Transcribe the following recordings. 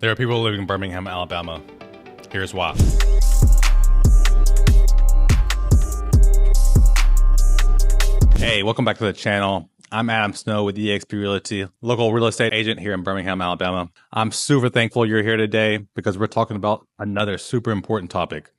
There are people living in Birmingham, Alabama. Here's why. Hey, welcome back to the channel. I'm Adam Snow with 𝐂𝐎𝐍 Realty, local real estate agent here in Birmingham, Alabama. I'm super thankful you're here today because we're talking about another super important topic: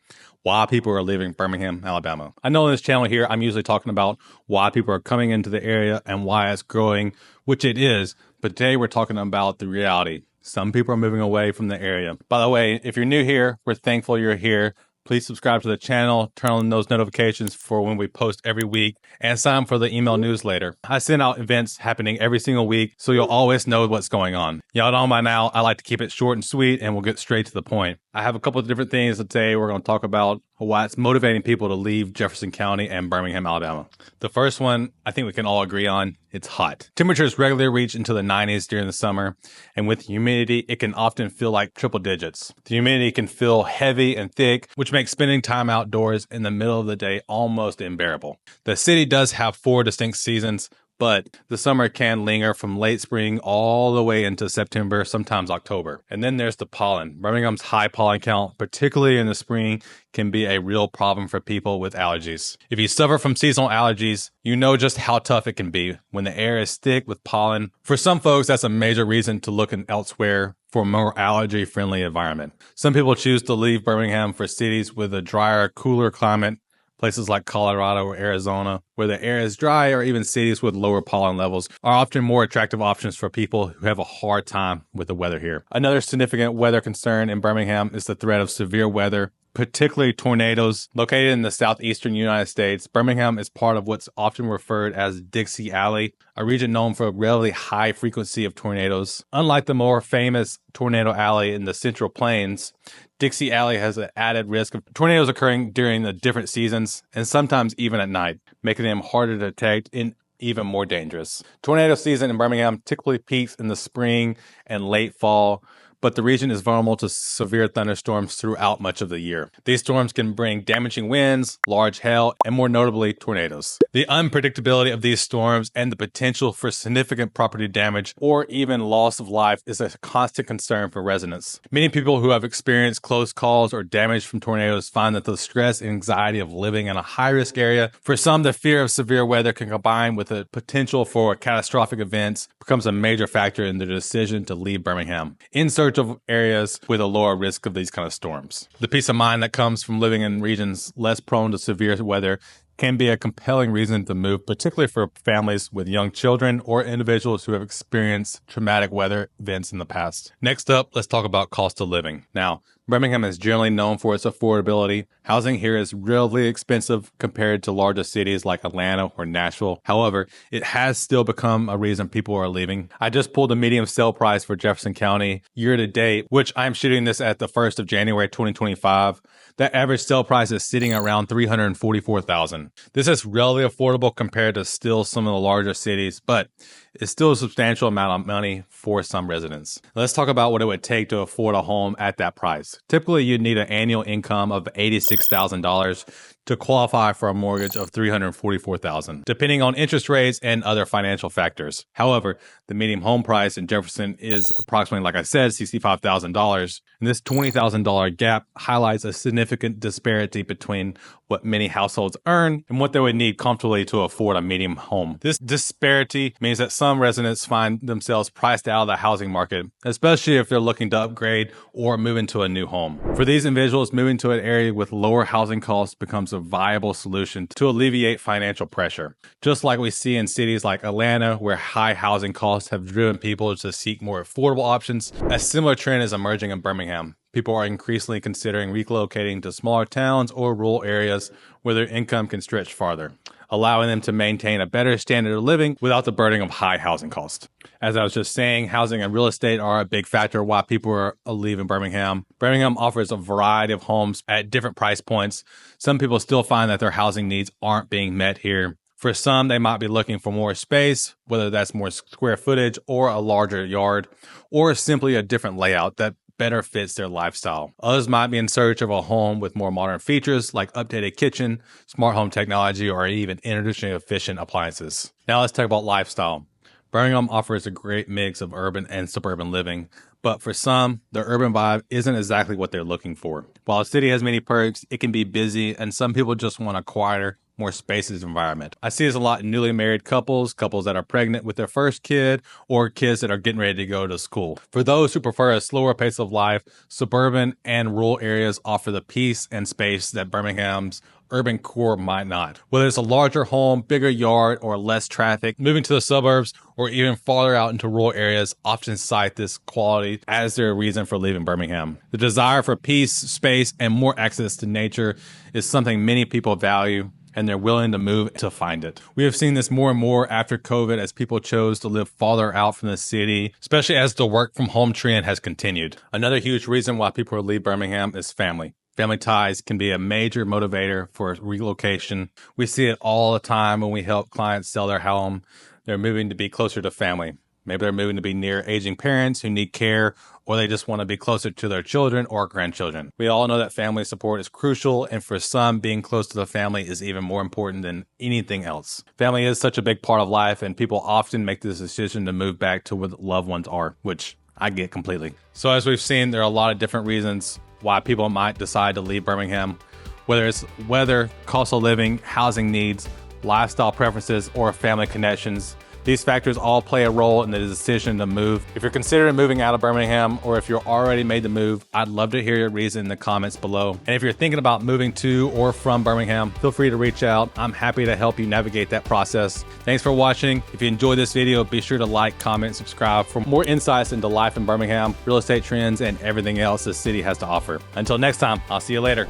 why people are leaving Birmingham, Alabama. I know in this channel here, I'm usually talking about why people are coming into the area and why it's growing, which it is. But today we're talking about the reality. Some people are moving away from the area. By the way, if you're new here, we're thankful you're here. Please subscribe to the channel, turn on those notifications for when we post every week, and sign up for the email newsletter. I send out events happening every single week, so you'll always know what's going on. Y'all know by now, I like to keep it short and sweet, and we'll get straight to the point. I have a couple of different things today we're going to talk about why it's motivating people to leave Jefferson County and Birmingham, Alabama. The first one, I think we can all agree on, it's hot. Temperatures regularly reach into the 90s during the summer, and with humidity, it can often feel like triple digits. The humidity can feel heavy and thick, which makes spending time outdoors in the middle of the day almost unbearable. The city does have 4 distinct seasons, but the summer can linger from late spring all the way into September, sometimes October. And then there's the pollen. Birmingham's high pollen count, particularly in the spring, can be a real problem for people with allergies. If you suffer from seasonal allergies, you know just how tough it can be when the air is thick with pollen. For some folks, that's a major reason to look elsewhere for a more allergy-friendly environment. Some people choose to leave Birmingham for cities with a drier, cooler climate, places like Colorado or Arizona, where the air is dry, or even cities with lower pollen levels are often more attractive options for people who have a hard time with the weather here. Another significant weather concern in Birmingham is the threat of severe weather, particularly tornadoes. Located in the southeastern United States, Birmingham is part of what's often referred as Dixie Alley, a region known for a relatively high frequency of tornadoes. Unlike the more famous Tornado Alley in the Central Plains, Dixie Alley has an added risk of tornadoes occurring during the different seasons and sometimes even at night, making them harder to detect and even more dangerous. Tornado season in Birmingham typically peaks in the spring and late fall, but the region is vulnerable to severe thunderstorms throughout much of the year. These storms can bring damaging winds, large hail, and more notably, tornadoes. The unpredictability of these storms and the potential for significant property damage or even loss of life is a constant concern for residents. Many people who have experienced close calls or damage from tornadoes find that the stress and anxiety of living in a high-risk area, for some, the fear of severe weather can combine with the potential for catastrophic events, becomes a major factor in their decision to leave Birmingham in search of areas with a lower risk of these kind of storms. The peace of mind that comes from living in regions less prone to severe weather can be a compelling reason to move, particularly for families with young children or individuals who have experienced traumatic weather events in the past. Next up, let's talk about cost of living. Now, Birmingham is generally known for its affordability. Housing here is relatively expensive compared to larger cities like Atlanta or Nashville. However, it has still become a reason people are leaving. I just pulled the median sale price for Jefferson County year to date, which I'm shooting this at the 1st of January 2025. That average sale price is sitting around $344,000. This is relatively affordable compared to still some of the larger cities, but it's still a substantial amount of money for some residents. Let's talk about what it would take to afford a home at that price. Typically, you'd need an annual income of $86,000 to qualify for a mortgage of $344,000, depending on interest rates and other financial factors. However, the median home price in Jefferson is approximately, like I said, $65,000. And this $20,000 gap highlights a significant disparity between what many households earn and what they would need comfortably to afford a medium home. This disparity means that some residents find themselves priced out of the housing market, especially if they're looking to upgrade or move into a new home. For these individuals, moving to an area with lower housing costs becomes a viable solution to alleviate financial pressure. Just like we see in cities like Atlanta, where high housing costs have driven people to seek more affordable options, a similar trend is emerging in Birmingham. People are increasingly considering relocating to smaller towns or rural areas where their income can stretch farther, allowing them to maintain a better standard of living without the burden of high housing costs. As I was just saying, housing and real estate are a big factor why people are leaving Birmingham. Birmingham offers a variety of homes at different price points. Some people still find that their housing needs aren't being met here. For some, they might be looking for more space, whether that's more square footage or a larger yard, or simply a different layout that better fits their lifestyle. Others might be in search of a home with more modern features like updated kitchen, smart home technology, or even energy efficient appliances. Now let's talk about lifestyle. Birmingham offers a great mix of urban and suburban living, But for some, the urban vibe isn't exactly what they're looking for. While a city has many perks, it can be busy, and some people just want a quieter, more spacious environment. I see this a lot in newly married couples that are pregnant with their first kid, or kids that are getting ready to go to school. For those who prefer a slower pace of life, suburban and rural areas offer the peace and space that Birmingham's urban core might not. Whether it's a larger home, bigger yard, or less traffic, moving to the suburbs or even farther out into rural areas often cite this quality as their reason for leaving Birmingham. The desire for peace, space, and more access to nature is something many people value, and they're willing to move to find it. We have seen this more and more after COVID as people chose to live farther out from the city, especially as the work from home trend has continued. Another huge reason why people leave Birmingham is family. Family ties can be a major motivator for relocation. We see it all the time when we help clients sell their home. They're moving to be closer to family. Maybe they're moving to be near aging parents who need care, or they just want to be closer to their children or grandchildren. We all know that family support is crucial, and for some, being close to the family is even more important than anything else. Family is such a big part of life, and people often make this decision to move back to where loved ones are, which I get completely. So as we've seen, there are a lot of different reasons why people might decide to leave Birmingham, whether it's weather, cost of living, housing needs, lifestyle preferences, or family connections. These factors all play a role in the decision to move. If you're considering moving out of Birmingham, or if you're already made the move, I'd love to hear your reason in the comments below. And if you're thinking about moving to or from Birmingham, feel free to reach out. I'm happy to help you navigate that process. Thanks for watching. If you enjoyed this video, be sure to like, comment, and subscribe for more insights into life in Birmingham, real estate trends, and everything else the city has to offer. Until next time, I'll see you later.